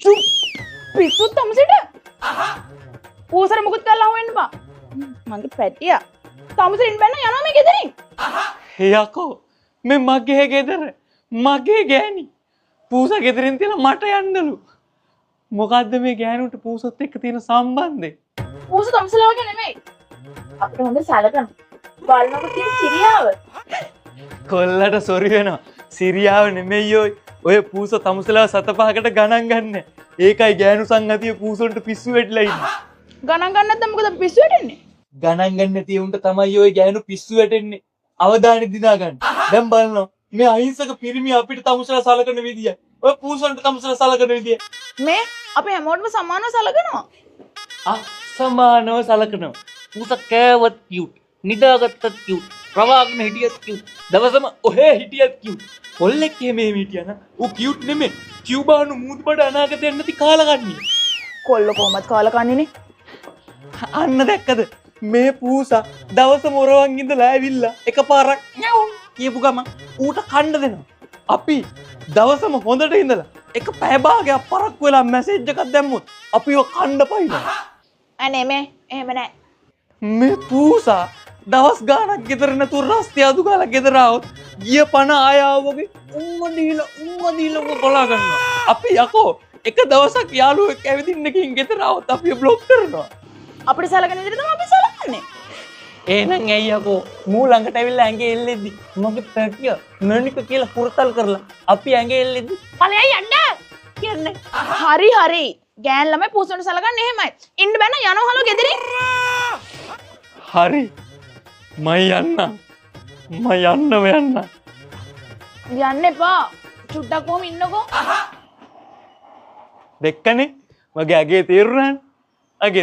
චුප් පිස්සුත් තමුසෙට ඌසර මුකුත් කරලා අහුවෙන්න බා මගේ පැටියා තමුසෙන් බැන්න යනවා මේ ගෙදරින් යකෝ මේ මගේ ගෙදර මගේ ගෑණි පූසා ගෙදරින් තියලා මට යන්නලු මොකද්ද මේ ගෑනුන්ට පූසත් එක්ක තියෙන සම්බන්ධය ඌස තමුසලා වගේ නෙමෙයි අපිට හොඳ සලකන බලනකොට තියෙන සිරියාව කොල්ලට සොරි වෙනවා සිරියාව නෙමෙයි ඔය පූස තමුසලා සත පහකට ගණන් ගන්න. ඒකයි ගෑනු සංගතිය පූසොන්ට පිස්සු වෙట్లా ඉන්නේ. ගණන් ගන්න නැත්නම් මොකද පිස්සු වැටෙන්නේ? ගණන් ගන්න නැති උන්ට තමයි ඔය ගෑනු පිස්සු වැටෙන්නේ. අවධානය දිනා ගන්න. දැන් බලන්න මේ අහිංසක පිරිමි අපිට තමුසලා සලකන විදිය. ඔය පූසොන්ට තමුසලා සලකන විදිය. මේ අපි හැමෝටම සමානව සලකනවා. සමානව සලකනවා. පූස කෑවත් කියුට්. නිදාගත්තත් කියුට්. ප්‍රවාහගෙන හිටියත් කියුට්. දවසම ඔහේ හිටියත් කියුට්. කොල්ලෙක් මේ හිටියන ඌ කියුට් නෙමෙයි. කියුබානු මූදු බඩ අනාගතයක් නැති කාලා ගන්නේ. කොල්ල කොහමද කාලා කන්නේනේ? අන්න දැක්කද? මේ පූසා දවසම ඔරවන් ඉඳලා ඇවිල්ලා එකපාරක් ඤව් කියපු ගම ඌට කන්න දෙනවා. අපි දවසම හොඳට ඉඳලා එක පැය භාගයක් පරක්කු වෙලා මැසේජ් එකක් දැම්මොත් අපිව කන්න පයින්නවා. අනේ මේ එහෙම නැහැ. මේ පූසා දවස් ගානක් ගෙදර නැතුව රස්තිය අදු ගාලා ගෙදර આવොත් ගිය පණ ආය ආවගේ උම්ම දීලා බලා ගන්නවා. අපි යකෝ එක දවසක් යාළුවෙක් ඇවිදින්නකින් ගෙදර આવොත් අපි બ્લોක් කරනවා. අපිට සලකන විදිහට තමයි අපි සලකන්නේ. එහෙනම් ඇයි යකෝ මූ ළඟට ඇවිල්ලා ඇඟේ එල්ලෙද්දි මගේ පැටිය නනික කියලා පුරතල් කරලා අපි ඇඟේ එල්ලෙද්දි ඵලයයි යන්න කියන්නේ. හරි. ගෑන් ළමයි පූසොන්ට සලකන්නේ එහෙමයි. ඉන්න බෑ නම් යනවලු ගෙදරින්. හරි. මම යන්න. යන්න එපා. චුට්ටක් කොහොම ඉන්නකෝ. දෙක්කනේ මගේ අගේ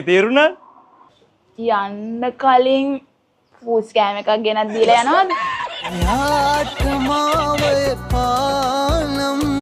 තේරුණා. යන්න කලින් පූස් කෑම එකක් ගෙනත් දීලා යනවද? යාට මාව එපා